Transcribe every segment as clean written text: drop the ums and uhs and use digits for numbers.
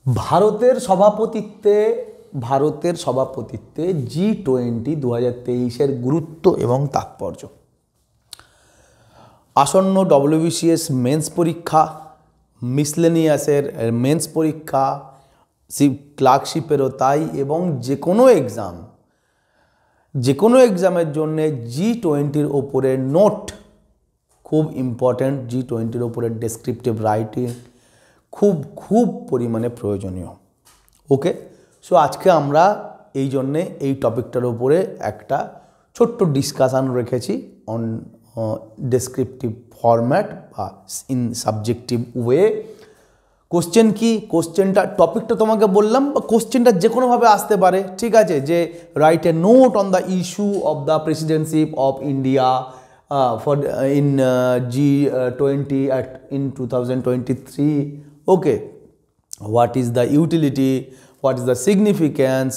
ভারতের সভাপতিত্বে G20 2023-এর গুরুত্ব এবং তাৎপর্য। আসন্ন WBCS মেন্স পরীক্ষা, মিসলেনিয়াসের মেন্স পরীক্ষা, ক্লার্কশিপেরও তাই, এবং যে কোনো এক্সামের জন্য G20-র ওপরে নোট খুব ইম্পর্ট্যান্ট। G20-র ওপরে ডেসক্রিপটিভ রাইটিং খুব পরিমাণে প্রয়োজনীয়। ওকে, সো আজকে আমরা এই জন্যে এই টপিকটার উপরে একটা ছোট্ট ডিসকাশান রেখেছি অন ডেসক্রিপটিভ ফরম্যাট বা ইন সাবজেক্টিভ ওয়ে। কোশ্চেন কি, টপিকটা তোমাকে বললাম, বা কোশ্চেনটা যে কোনোভাবে আসতে পারে, ঠিক আছে, যে write a note on the issue of the presidentship of India in G20 in 2023. Okay, what is the utility, what is the significance,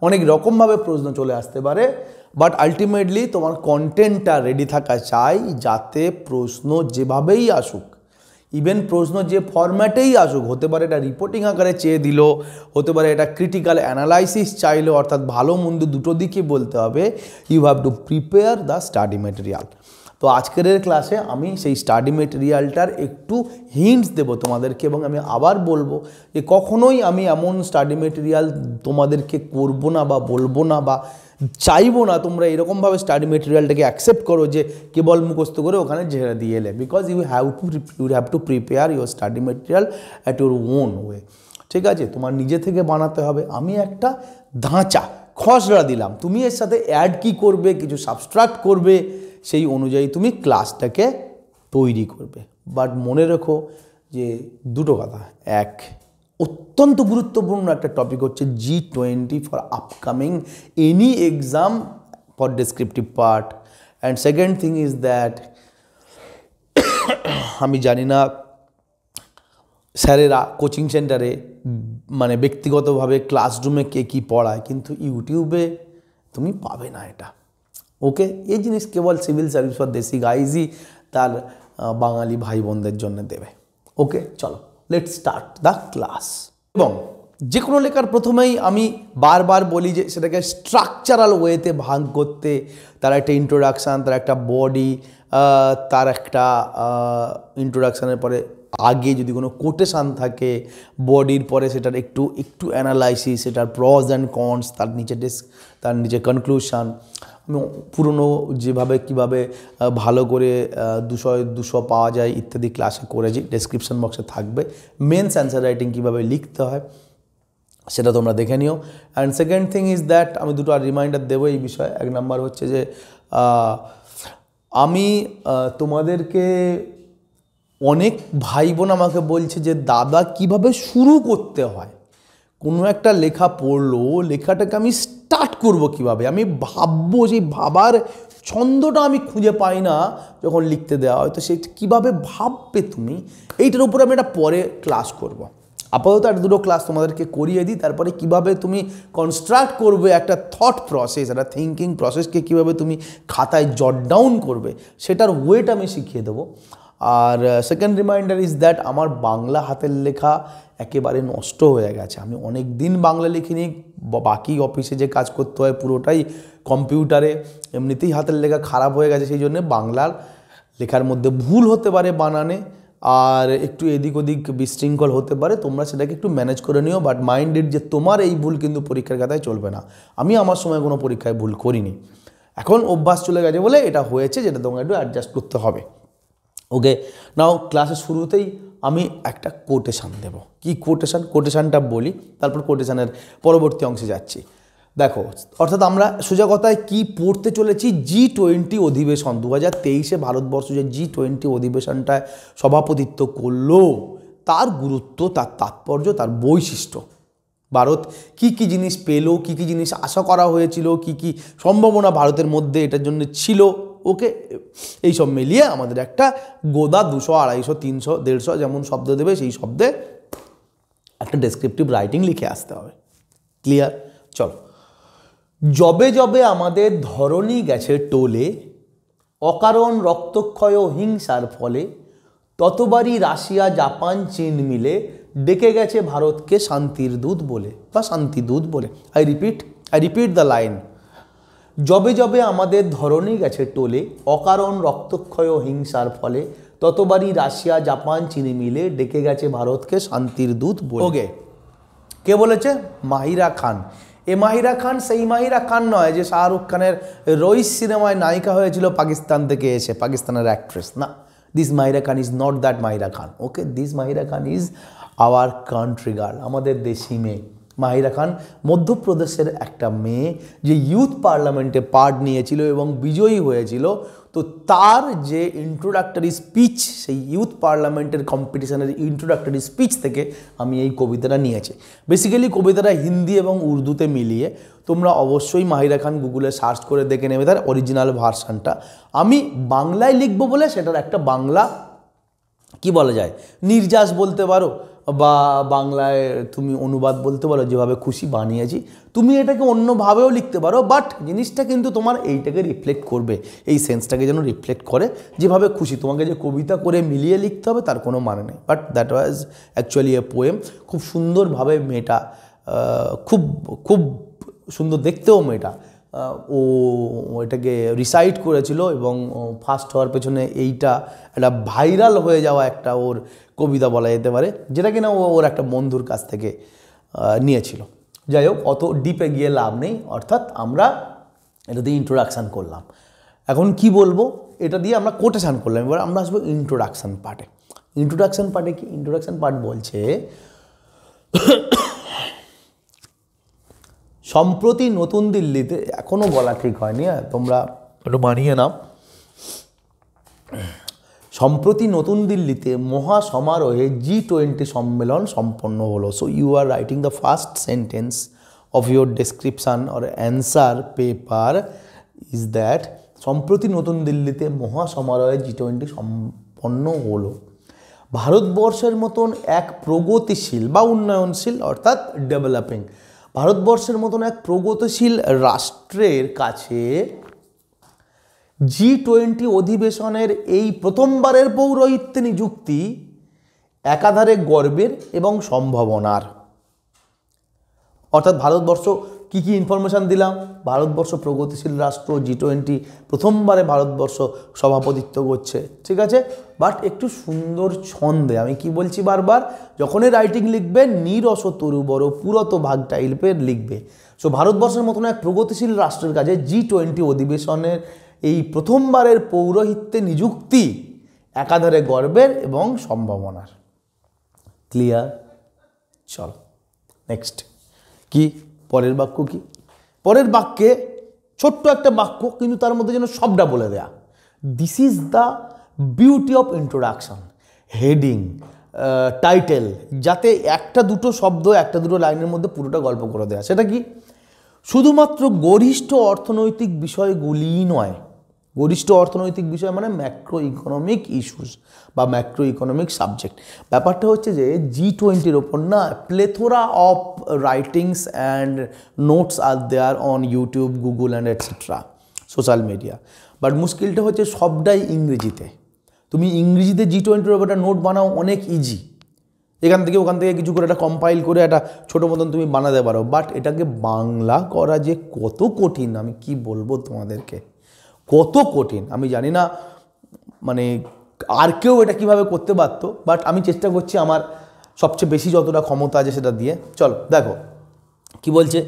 অনেক রকমভাবে প্রশ্ন চলে আসতে পারে, বাট আলটিমেটলি তোমার কন্টেন্টটা রেডি থাকা চাই, যাতে প্রশ্ন যেভাবেই আসুক, ইভেন প্রশ্ন যে ফরম্যাটেই আসুক, হতে পারে এটা রিপোর্টিং আকারে চেয়ে দিল, হতে পারে এটা ক্রিটিক্যাল অ্যানালাইসিস চাইলো, অর্থাৎ ভালো মন্দ দুটো দিকই বলতে হবে। You have to prepare the study material. তো আজকের ক্লাসে আমি সেই স্টাডি মেটেরিয়ালটার একটু হিন্টস দেবো তোমাদেরকে, এবং আমি আবার বলবো যে কখনোই আমি এমন স্টাডি মেটেরিয়াল তোমাদেরকে করবো না বা বলবো না বা চাইবো না তোমরা এরকমভাবে স্টাডি মেটেরিয়ালটাকে অ্যাকসেপ্ট করো যে কেবল মুখস্থ করে ওখানে ঝেড়ে দিয়ে এলে, because you have to prepare your study material at your own way. ঠিক আছে, তোমার নিজে থেকে বানাতে হবে। আমি একটা ধাঁচা খসড়া দিলাম, তুমি এর সাথে অ্যাড কি করবে, কিছু সাবস্ট্রাক্ট করবে, সেই অনুযায়ী তুমি ক্লাসটাকে তৈরি করবে। বাট মনে রেখো যে দুটো কথা, এক, অত্যন্ত গুরুত্বপূর্ণ একটা টপিক হচ্ছে G20 for upcoming any exam for descriptive part. And second thing is that, আমি জানি না স্যারেরা কোচিং সেন্টারে মানে ব্যক্তিগতভাবে ক্লাসরুমে কে কী পড়ায়, কিন্তু ইউটিউবে তুমি পাবে না এটা। ওকে, এই জিনিস কেবল সিভিল সার্ভিস ফর দেশি গাইজই তার বাঙালি ভাই বোনদের জন্য দেবে। ওকে, চলো লেটস স্টার্ট দ্য ক্লাস। এবং যে কোনো লেখার প্রথমেই আমি বারবার বলি যে সেটাকে স্ট্রাকচারাল ওয়েতে ভাগ করতে, তার একটা ইন্ট্রোডাকশান, তার একটা বডি, তার একটা ইন্ট্রোডাকশানের পরে আগে যদি কোনো কোটেশান থাকে, বডির পরে সেটার একটু অ্যানালাইসিস, সেটার প্রস অ্যান্ড কনস, তার নিচে কনক্লুশন। আমি পুরনো যেভাবে কীভাবে ভালো করে 200 পাওয়া যায় ইত্যাদি ক্লাসে করেছি, ডেসক্রিপশন বক্সে থাকবে। মেন্স অ্যান্সার রাইটিং কীভাবে লিখতে হয় সেটা তোমরা দেখে নিও। And second thing is that, আমি দুটো আর রিমাইন্ডার দেবো এই বিষয়ে। এক নাম্বার হচ্ছে যে আমি তোমাদেরকে, অনেক ভাই বোন আমাকে বলছে যে দাদা কিভাবে শুরু করতে হয়, কোনো একটা লেখা পড়লো, লেখাটাকে আমি স্টার্ট করব কিভাবে, আমি ভাববো, সেই ভাবার ছন্দটা আমি খুঁজে পাই না যখন লিখতে দেওয়া হয়, তো সেই কীভাবে ভাববে তুমি, এইটার উপরে আমি একটা পরে ক্লাস করব। আপাতত আর দুটো ক্লাস তোমাদেরকে করিয়ে দিই, তারপরে কিভাবে তুমি কনস্ট্রাক্ট করবে একটা থট প্রসেস, একটা থিঙ্কিং প্রসেসকে কীভাবে তুমি খাতায় জট ডাউন করবে, সেটার ওয়েট আমি শিখিয়ে দেবো। আর সেকেন্ড রিমাইন্ডার ইজ দ্যাট, আমার বাংলা হাতের লেখা একেবারে নষ্ট হয়ে গেছে। আমি অনেক দিন বাংলা লিখিনি, বাকি অফিসে যে কাজ করতে হয় পুরোটাই কম্পিউটারে, এমনিতেই হাতের লেখা খারাপ হয়ে গেছে। সেই জন্য বাংলার লেখার মধ্যে ভুল হতে পারে বানানে, আর একটু এদিক ওদিক বিশৃঙ্খল হতে পারে, তোমরা সেটাকে একটু ম্যানেজ করে নিও। বাট মাইন্ডেড যে তোমার এই ভুল কিন্তু পরীক্ষার খাতায় চলবে না। আমি আমার সময় কোনো পরীক্ষায় ভুল করিনি, এখন অভ্যাস চলে গেছে বলে এটা হয়েছে, যেটা তোমাকে একটু অ্যাডজাস্ট করতে হবে। ওকে, নাও ক্লাসের শুরুতেই আমি একটা কোটেশান দেব। কি কোটেশানটা বলি, তারপর কোটেশানের পরবর্তী অংশে যাচ্ছি। দেখো, অর্থাৎ আমরা সোজা কথায় কি পড়তে চলেছি, G20 অধিবেশন 2023-এ ভারতবর্ষ যে G20 অধিবেশনটায় সভাপতিত্ব করলো, তার গুরুত্ব, তার তাৎপর্য, তার বৈশিষ্ট্য, ভারত কি কি জিনিস পেলো, কি কি জিনিস আশা করা হয়েছিল, কি কি সম্ভাবনা ভারতের মধ্যে এটার জন্য ছিল। ওকে, এইসব মিলিয়ে আমাদের একটা গোদা 200, 250, 300, 150 যেমন শব্দ দেবে, সেই শব্দে একটা ডেসক্রিপটিভ রাইটিং লিখে আসতে হবে। ক্লিয়ার? চলো। যবে যবে আমাদের ধরণী গেছে টোলে, অকারণ রক্তক্ষয় ও হিংসার ফলে, ততবারই রাশিয়া, জাপান, চীন মিলে ডেকে গেছে ভারতকে শান্তির দূত বলে বা শান্তিদূত বলে। I repeat the line. যবে যবে আমাদের ধরনী গেছে টোলে, অকারণ রক্তক্ষয় ও হিংসার ফলে, ততবারই রাশিয়া জাপান চীনে মিলে ডেকে গেছে ভারতকে শান্তির দূত বলে। ওকে, কে বলেছে? মাহিরা খান। এ মাহিরা খান সেই মাহিরা খান নয় যে শাহরুখ খানের রইস সিনেমায় নায়িকা হয়েছিল পাকিস্তান থেকে এসে, পাকিস্তানের অ্যাক্ট্রেস না। This Mahira Khan is not that Mahira Khan. Okay, this Mahira Khan is our country girl, আমাদের দেশি মেয়ে। মাহিরা খান মধ্যপ্রদেশের একটা মেয়ে যে ইউথ পার্লামেন্টে পার্ট নিয়েছিল এবং বিজয়ী হয়েছিল। তো তার যে ইন্ট্রোডাক্টরি স্পিচ, সেই ইউথ পার্লামেন্টের কম্পিটিশনের ইন্ট্রোডাক্টরি স্পিচ থেকে আমি এই কবিতাটা নিয়েছি। বেসিক্যালি কবিতাটা হিন্দি এবং উর্দুতে মিলিয়ে। তোমরা অবশ্যই মাহিরা খান গুগলে সার্চ করে দেখে নেবে তার অরিজিনাল ভার্সানটা। আমি বাংলায় লিখবো বলে সেটার একটা বাংলা কি বলা যায় নির্যাস বলতে পারো, বা বাংলায় তুমি অনুবাদ বলতে পারো, যেভাবে খুশি বানিয়েছি। তুমি এটাকে অন্যভাবেও লিখতে পারো, বাট জিনিসটা কিন্তু তোমার এইটাকে রিফ্লেক্ট করবে, এই সেন্সটাকে যেন রিফ্লেক্ট করে যেভাবে খুশি। তোমাকে যে কবিতা করে মিলিয়ে লিখতে হবে তার কোনো মানে নেই। But that was actually a poem. খুব সুন্দরভাবে মেয়েটা, খুব খুব সুন্দর দেখতেও মেয়েটা, ও এটাকে রিসাইট করেছিল এবং ফার্স্ট হওয়ার পেছনে এইটা একটা ভাইরাল হয়ে যাওয়া একটা ওর কবিতা বলা যেতে পারে, যেটা কিনা ওর একটা বন্ধুর কাছ থেকে নিয়েছিল। যাই হোক, অত ডিপে গিয়ে লাভ নেই। অর্থাৎ আমরা এটা দিয়ে ইন্ট্রোডাকশান করলাম। এখন কি বলবো, এটা দিয়ে আমরা কোটেশান করলাম। এবার আমরা আসবো ইন্ট্রোডাকশান পার্টে। ইন্ট্রোডাকশান পার্টে কি? ইন্ট্রোডাকশান পার্ট বলছে, সম্প্রতি নতুন দিল্লিতে, এখনও বলা ঠিক হয়নি, তোমরা একটু মানিয়ে নাও। সম্প্রতি নতুন দিল্লিতে মহা সমারোহে G20 সম্মেলন সম্পন্ন হলো। So you are writing the first sentence of your description or answer paper is that সম্প্রতি নতুন দিল্লিতে মহা সমারোহে G20 সম্পন্ন হলো। ভারতবর্ষের মতন এক প্রগতিশীল বা উন্নয়নশীল অর্থাৎ ডেভেলপিং, ভারতবর্ষের মতন এক প্রগতিশীল রাষ্ট্রের কাছে G20 অধিবেশনের এই প্রথমবারের পৌরোহিত্যে নিযুক্তি একাধারে গর্বের এবং সম্ভাবনার। অর্থাৎ ভারতবর্ষ কি কি ইনফরমেশান দিলাম? ভারতবর্ষ প্রগতিশীল রাষ্ট্র, G20 প্রথমবারে ভারতবর্ষ সভাপতিত্ব করছে, ঠিক আছে। বাট একটু সুন্দর ছন্দে, আমি কি বলছি বারবার, যখনই রাইটিং লিখবে নিরস তরু বড় পুরত ভাগ টাইপের লিখবে। সো ভারতবর্ষের মতন এক প্রগতিশীল রাষ্ট্রের কাছে G20 অধিবেশনের এই প্রথমবারের পৌরোহিত্যে নিযুক্তি একাধারে গর্বের এবং সম্ভাবনার। ক্লিয়ার? চলো নেক্সট। কি পরের বাক্য? কি পরের বাক্যে ছোট্ট একটা বাক্য, কিন্তু তার মধ্যে যেন সবটা বলে দেয়া। This is the beauty of introduction. Heading, title, যাতে একটা দুটো শব্দ, একটা দুটো লাইনের মধ্যে পুরোটা গল্প করে দেয়া। সেটা কি? শুধুমাত্র গরিষ্ঠ অর্থনৈতিক বিষয়গুলিই নয়। গরিষ্ঠ অর্থনৈতিক বিষয় মানে ম্যাক্রো ইকোনমিক ইস্যুস বা ম্যাক্রো ইকোনমিক সাবজেক্ট। ব্যাপারটা হচ্ছে যে G20-র ওপর না plethora of writings and notes are there on YouTube, Google and etcetera, social media. But মুশকিলটা হচ্ছে সবটাই ইংরেজিতে। তুমি ইংরেজিতে G20-র ওপর একটা নোট বানাও, অনেক ইজি। এখান থেকে ওখান থেকে কিছু করে একটা কম্পাইল করে একটা ছোটো মতন তুমি বানাতে পারো। বাট এটাকে বাংলা করা যে কত কঠিন, আমি কি বলবো তোমাদেরকে, কত কঠিন। আমি জানি না মানে আর কেউ এটা কিভাবে করতে পারতো, বাট আমি চেষ্টা করছি আমার সবচেয়ে বেশি যতটা ক্ষমতা আছে সেটা দিয়ে। চলো দেখো কি বলছে।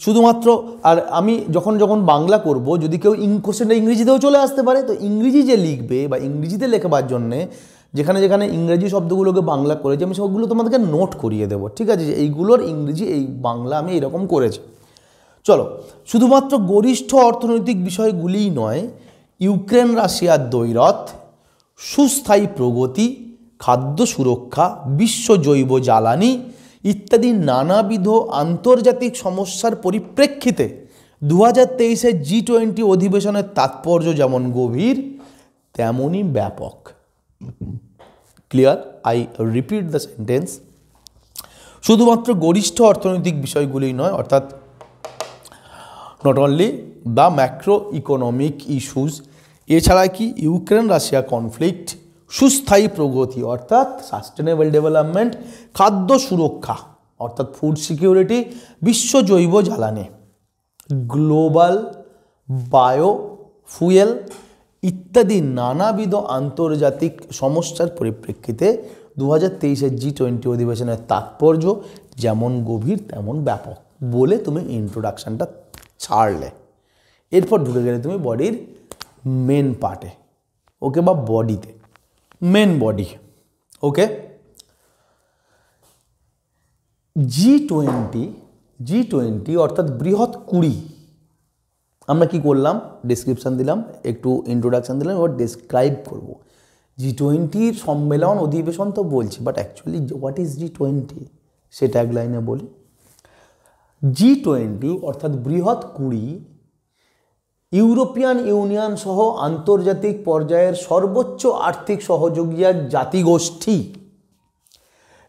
শুধুমাত্র, আর আমি যখন যখন বাংলা করব, যদি কেউ কোশ্চেনটা ইংরেজিতেও চলে আসতে পারে, তো ইংরেজি যে লিখবে বা ইংরেজিতে লেখবার জন্যে যেখানে যেখানে ইংরেজি শব্দগুলোকে বাংলা করেছি, আমি সবগুলো তোমাদেরকে নোট করিয়ে দেবো, ঠিক আছে, যে এইগুলোর ইংরেজি এই বাংলা আমি এরকম করেছি। চলো, শুধুমাত্র গরিষ্ঠ অর্থনৈতিক বিষয়গুলিই নয়, ইউক্রেন রাশিয়ার দ্বৈরথ, সুস্থায়ী প্রগতি, খাদ্য সুরক্ষা, বিশ্ব জৈব জ্বালানি ইত্যাদি নানাবিধ আন্তর্জাতিক সমস্যার পরিপ্রেক্ষিতে 2023-এর G20 অধিবেশনের তাৎপর্য যেমন গভীর তেমনই ব্যাপক। Clear? I repeat the sentence. শুধুমাত্র গরিষ্ঠ অর্থনৈতিক বিষয়গুলিই নয়, অর্থাৎ not only the macro economic issues, এছাড়া কি ইউক্রেন রাশিয়া কনফ্লিক্ট, সুস্থায়ী প্রগতি অর্থাৎ সাস্টেনেবল ডেভেলপমেন্ট, খাদ্য সুরক্ষা অর্থাৎ ফুড সিকিউরিটি, বিশ্ব জৈব জ্বালানি, গ্লোবাল বায়ো ফুয়েল ইত্যাদি নানাবিধ আন্তর্জাতিক সমস্যার পরিপ্রেক্ষিতে 2023-এর G20 অধিবেশনের তাৎপর্য যেমন গভীর তেমন ব্যাপক বলে তুমি ইন্ট্রোডাকশানটা ছাড়লে। এরপর ঢুকে গেলে তুমি বডির মেন পার্টে, ওকে, বা বডিতে, মেন বডি, ওকে। G20 অর্থাৎ বৃহৎ 20, আমরা কি করলাম, ডেসক্রিপশান দিলাম, একটু ইন্ট্রোডাকশান দিলাম, এবার ডেসক্রাইব করব। G20 সম্মেলন অধিবেশন তো বলছি, but actually what is G20 সেটা এক লাইনে বলি। G20 অর্থাৎ বৃহৎ 20 ইউরোপিয়ান ইউনিয়ন সহ আন্তর্জাতিক পর্যায়ের সর্বোচ্চ আর্থিক সহযোগী এক জাতিগোষ্ঠী,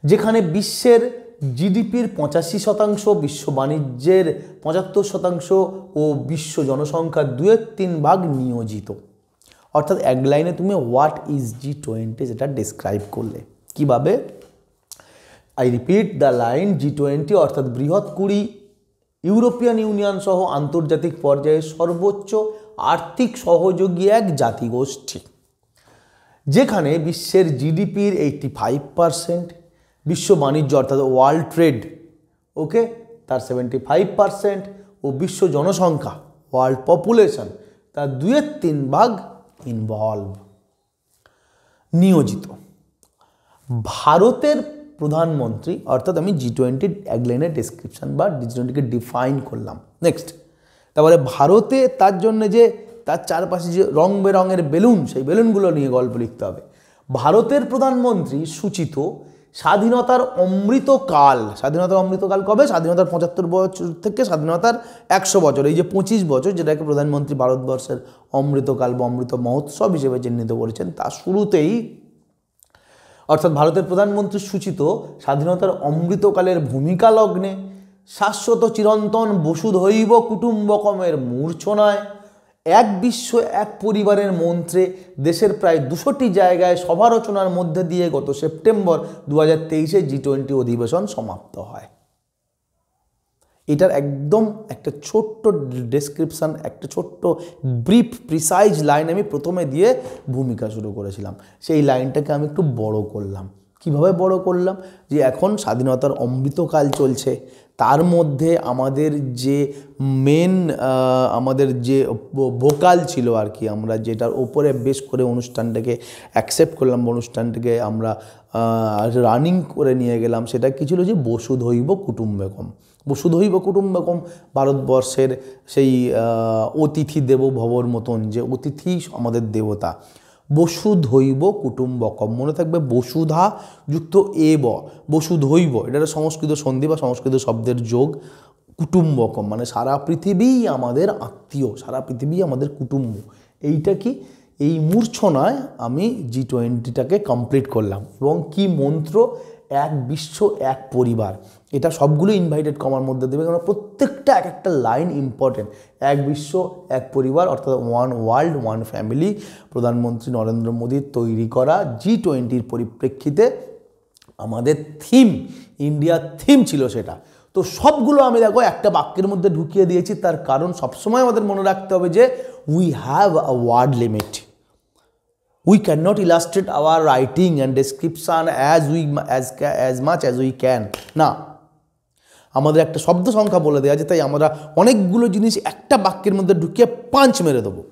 যেখানে বিশ্বের জিডিপির 85%, বিশ্ব বাণিজ্যের 75% ও বিশ্ব জনসংখ্যার 2/3 ভাগ নিয়োজিত। অর্থাৎ এক লাইনে তুমি হোয়াট ইজ G20 সেটা ডিসক্রাইব করলে কিভাবে। I repeat the line, G20 অর্থাৎ বৃহৎ 20 ইউরোপিয়ান ইউনিয়ন সহ আন্তর্জাতিক পর্যায়ে সর্বোচ্চ আর্থিক সহযোগী এক জাতিগোষ্ঠী, যেখানে বিশ্বের জিডিপির 85%, বিশ্ব বাণিজ্য অর্থাৎ ওয়ার্ল্ড ট্রেড, ওকে, তার 75% ও বিশ্ব জনসংখ্যা ওয়ার্ল্ড পপুলেশন তার 2/3 ভাগ ইনভলভ, নিয়োজিত। ভারতের প্রধানমন্ত্রী অর্থাৎ আমি G20 এক লাইনের ডেসক্রিপশন বা G20কে ডিফাইন করলাম। নেক্সট, তারপরে ভারতে তার জন্য যে তার চারপাশে যে রং বেরঙের বেলুন, সেই বেলুনগুলো নিয়ে গল্প লিখতে হবে। ভারতের প্রধানমন্ত্রী সূচিত স্বাধীনতার অমৃতকাল, স্বাধীনতার অমৃতকাল কবে, স্বাধীনতার 75 বছর থেকে স্বাধীনতার 100 বছর, এই যে 25 বছর যেটাকে প্রধানমন্ত্রী ভারতবর্ষের অমৃতকাল বা অমৃত মহোৎসব হিসেবে চিহ্নিত করেছেন, তার শুরুতেই অর্থাৎ ভারতের প্রধানমন্ত্রী সূচিত স্বাধীনতার অমৃতকালের ভূমিকা লগ্নে শাশ্বত চিরন্তন বসুধৈব কুটুম্বকমের মূর্ছনায় এক বিশ্ব এক পরিবারের মন্ত্রে দেশের প্রায় 200টি জায়গায় সভারচনার মধ্যে দিয়ে গত সেপ্টেম্বর 2023-এ G20 অধিবেশন সমাপ্ত হয়। এটার একদম একটা ছোট্ট ডেসক্রিপশান, একটা ছোট্ট ব্রিফ প্রিসাইজ লাইন আমি প্রথমে দিয়ে ভূমিকা শুরু করেছিলাম। সেই লাইনটাকে আমি একটু বড় করলাম। কিভাবে বড় করলাম, যে এখন স্বাধীনতার অমৃতকাল চলছে, তার মধ্যে আমাদের যে মেন আমাদের যে ভোকাল ছিল আর কি, আমরা যেটার ওপরে বেশ করে অনুষ্ঠানটাকে অ্যাকসেপ্ট করলাম, অনুষ্ঠানটাকে আমরা রানিং করে নিয়ে গেলাম, সেটা কী ছিল, যে বসুধৈব কুটুম্বকম। বসুধৈব কুটুম্বকম ভারতবর্ষের সেই অতিথি দেবো ভবর মতন, যে অতিথি আমাদের দেবতা, বসুধৈব কুটুম্বকম, মনে থাকবে বসুধা যুক্ত এব, বসুধৈব, এটা একটা সংস্কৃত সন্ধি বা সংস্কৃত শব্দের যোগ, কুটুম্বকম মানে সারা পৃথিবীই আমাদের আত্মীয়, সারা পৃথিবী আমাদের কুটুম্ব। এইটা কি, এই মূর্ছনায় আমি G20টাকে কমপ্লিট করলাম। এবং কি মন্ত্র, এক বিশ্ব এক পরিবার, এটা সবগুলো ইনভাইটেড কমার মধ্যে দেবে, কারণ প্রত্যেকটা এক একটা লাইন ইম্পর্টেন্ট। এক বিশ্ব এক পরিবার অর্থাৎ ওয়ান ওয়ার্ল্ড ওয়ান ফ্যামিলি, প্রধানমন্ত্রী নরেন্দ্র মোদীর তৈরি করা G20-র পরিপ্রেক্ষিতে আমাদের থিম, ইন্ডিয়ার থিম ছিল সেটা। তো সবগুলো আমি দেখো একটা বাক্যের মধ্যে ঢুকিয়ে দিয়েছি, তার কারণ সবসময় আমাদের মনে রাখতে হবে যে we have a word limit. We cannot illustrate our writing and description as much as we can. না, আমাদের একটা শব্দ সংখ্যা বলে দেওয়া আছে, তাই আমরা অনেকগুলো জিনিস একটা বাক্যের মধ্যে ঢুকিয়ে পাঞ্চ মেরে দেবো।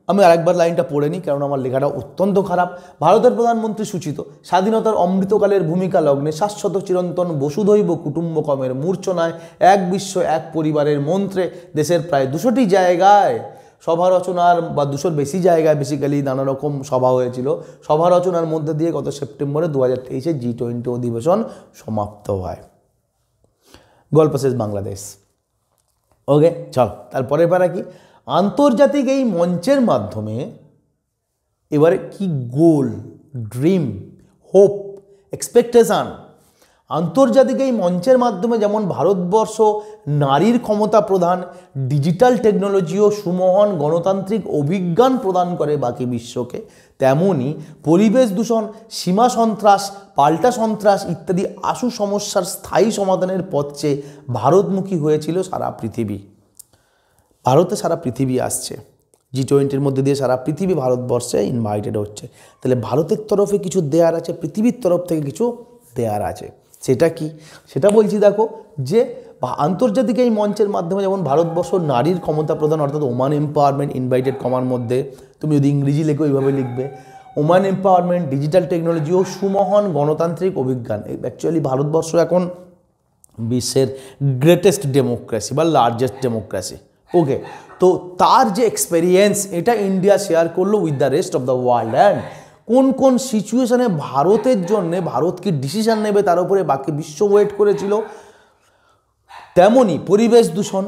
আমি আরেকবার লাইনটা পড়ে নিই, কারণ আমার লেখাটা অত্যন্ত খারাপ। ভারতের প্রধানমন্ত্রী সূচিত স্বাধীনতার অমৃতকালের ভূমিকা লগ্নে শাশ্বত চিরন্তন বসুধৈব কুটুম্বকমের মূর্ছনায় এক বিশ্ব এক পরিবারের মন্ত্রে দেশের প্রায় 200টি জায়গায় সভা রচনার বা 200-র বেশি জায়গায় বেসিক্যালি নানা রকম সভা হয়েছিল, সভা রচনার মধ্যে দিয়ে গত সেপ্টেম্বরে 2023-এ G20 অধিবেশন সমাপ্ত হয়। গল্প শেষ বাংলাদেশ। ওকে, চল তারপরে পারা কি, আন্তর্জাতিক এই মঞ্চের মাধ্যমে এবারে কি গোল, ড্রিম, হোপ, এক্সপেকটেশন আন্তর্জাতিক এই মঞ্চের মাধ্যমে যেমন ভারতবর্ষ নারীর ক্ষমতা প্রদান, ডিজিটাল টেকনোলজি ও সুমহান গণতান্ত্রিক অভিজ্ঞান প্রদান করে বাকি বিশ্বকে, তেমনি পরিবেশ দূষণ, সীমা সন্ত্রাস, পাল্টা সন্ত্রাস ইত্যাদি আশু সমস্যার স্থায়ী সমাধানের পথ চেয়ে ভারতমুখী হয়েছিল সারা পৃথিবী। ভারতে সারা পৃথিবী আসছে, G20 মধ্যে দিয়ে সারা পৃথিবী ভারতবর্ষে ইনভাইটেড হচ্ছে। তাহলে ভারতের তরফে কিছু দেয়ার আছে, পৃথিবীর তরফ থেকে কিছু দেয়ার আছে। সেটা কি? সেটা বলছি দেখো, যে আন্তর্জাতিক এই মঞ্চের মাধ্যমে যেমন ভারতবর্ষ নারীর ক্ষমতা প্রদান অর্থাৎ ওমান এম্পাওয়ারমেন্ট, ইনভাইটেড কমার মধ্যে তুমি যদি ইংরেজি লেখো এইভাবে লিখবে, ওমান এম্পাওয়ারমেন্ট, ডিজিটাল টেকনোলজি ও সুমহান গণতান্ত্রিক অভিজ্ঞান। অ্যাকচুয়ালি ভারতবর্ষ এখন বিশ্বের গ্রেটেস্ট ডেমোক্রেসি বা লার্জেস্ট ডেমোক্রেসি। ওকে, তো তার যে এক্সপেরিয়েন্স এটা ইন্ডিয়া শেয়ার করলো with the rest of the world. And কোন কোন সিচুয়েশনে ভারতের জন্যে ভারত কি ডিসিশন নেবে তার উপরে বাকি বিশ্ব ওয়েট করেছিল। তেমনি পরিবেশ দূষণ,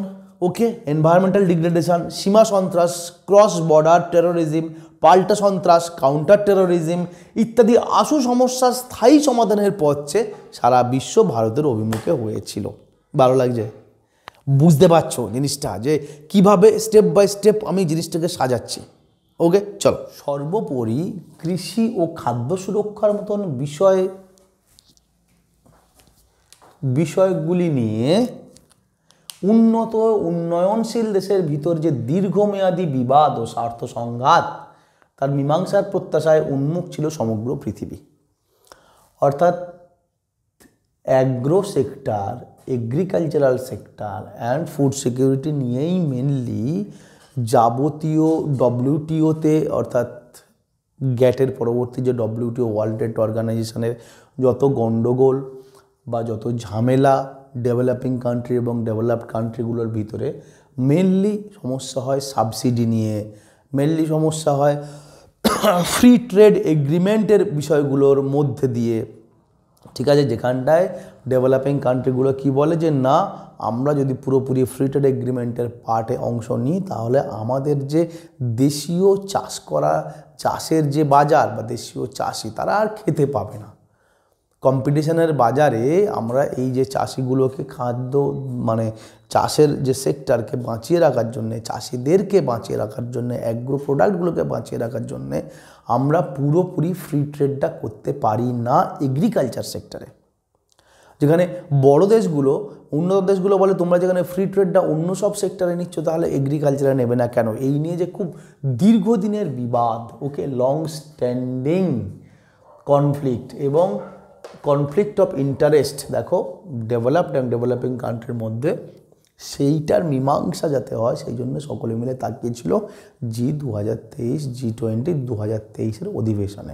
ওকে, এনভায়রনমেন্টাল ডিগ্রেডেশন, সীমা সন্ত্রাস, ক্রস বর্ডার টেরোরিজম, পাল্টা সন্ত্রাস, কাউন্টার টেরোরিজম ইত্যাদি আশু সমস্যার স্থায়ী সমাধানের পথে সারা বিশ্ব ভারতের অভিমুখে হয়েছিল। ভালো লাগছে? বুঝতে পারছো জিনিসটা, যে কিভাবে স্টেপ বাই স্টেপ আমি জিনিসটাকে সাজাচ্ছি। ওকে, চলো। সর্বোপরি কৃষি ও খাদ্য সুরক্ষার মতন বিষয়গুলি নিয়ে উন্নত উন্নয়নশীল দেশের ভিতর যে দীর্ঘমেয়াদী বিবাদ ও স্বার্থ সংঘাত তার মীমাংসার প্রত্যাশায় উন্মুখ ছিল সমগ্র পৃথিবী। অর্থাৎ agro sector, agricultural sector and food security নিয়েই মেনলি যাবতীয় WTO-তে অর্থাৎ গ্যাটের পরবর্তী যে WTO ওয়ার্ল্ড ট্রেড অর্গানাইজেশনের যত গণ্ডগোল বা যত ঝামেলা ডেভেলপিং কান্ট্রি এবং ডেভেলপড কান্ট্রিগুলোর ভিতরে মেনলি সমস্যা হয় সাবসিডি নিয়ে, মেনলি সমস্যা হয় ফ্রি ট্রেড এগ্রিমেন্টের বিষয়গুলোর মধ্যে দিয়ে। ঠিক আছে, যেখানটায় ডেভেলপিং কান্ট্রিগুলো কি বলে যে না, আমরা যদি পুরোপুরি ফ্রি ট্রেড এগ্রিমেন্টের পার্টে অংশ নিই তাহলে আমাদের যে দেশীয় চাষ করা চাষের যে বাজার বা দেশীয় চাষি তারা আর খেতে পাবে না। কম্পিটিশনের বাজারে আমরা এই যে চাষিগুলোকে খাদ্য মানে চাষের যে সেক্টরকে বাঁচিয়ে রাখার জন্যে, চাষিদেরকে বাঁচিয়ে রাখার জন্যে, অ্যাগ্রো প্রোডাক্টগুলোকে বাঁচিয়ে রাখার জন্যে আমরা পুরোপুরি ফ্রি ট্রেডটা করতে পারি না এগ্রিকালচার সেক্টরে। যেখানে বড় দেশগুলো, উন্নত দেশগুলো বলে তোমরা যেখানে ফ্রি ট্রেডটা অন্য সব সেক্টরে নিচ্ছ তাহলে এগ্রিকালচারে নেবে না কেন? এই নিয়ে যে খুব দীর্ঘদিনের বিবাদ, ওকে, লং স্ট্যান্ডিং কনফ্লিক্ট এবং কনফ্লিক্ট অফ ইন্টারেস্ট দেখো ডেভেলপড অ্যান্ড ডেভেলপিং কান্ট্রির মধ্যে, সেইটার মীমাংসা যাতে হয় সেই জন্য সকলে মিলে তাকিয়েছিল G20, G20 2023-এর অধিবেশনে।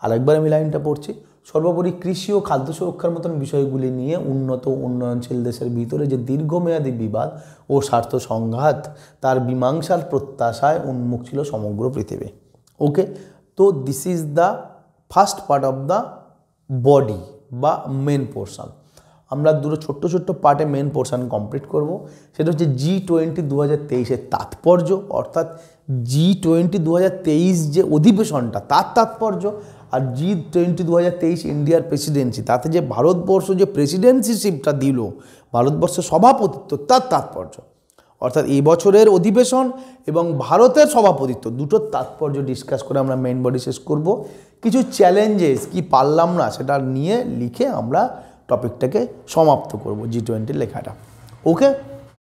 আরেকবার আমি লাইনটা পড়ছি, সর্বোপরি কৃষি ও খাদ্য সুরক্ষার মতন বিষয়গুলি নিয়ে উন্নত উন্নয়নশীল দেশের ভিতরে যে দীর্ঘমেয়াদী বিবাদ ও স্বার্থ সংঘাত তার মীমাংসার প্রত্যাশায় উন্মুখ ছিল সমগ্র পৃথিবী। ওকে, তো this is the first part of the body বা মেন পোর্শন। আমরা দুটো ছোট্ট ছোট্ট পার্টে মেন পোর্শন কমপ্লিট করব। সেটা হচ্ছে G20 2023-এর তাৎপর্য, অর্থাৎ G20 2023 যে অধিবেশনটা তার তাৎপর্য, আর G20 2023 ইন্ডিয়ার প্রেসিডেন্সি, তাতে যে ভারতবর্ষ যে প্রেসিডেন্সিশিপটা দিল, ভারতবর্ষের সভাপতিত্ব তার তাৎপর্য। অর্থাৎ এই বছরের অধিবেশন এবং ভারতের সভাপতিত্ব দুটোর তাৎপর্য ডিসকাস করে আমরা মেইন বডি শেষ করব। কিছু চ্যালেঞ্জেস কি পারলাম না সেটা নিয়ে লিখে আমরা টপিকটাকে সমাপ্ত করব G20 লেখাটা। ওকে।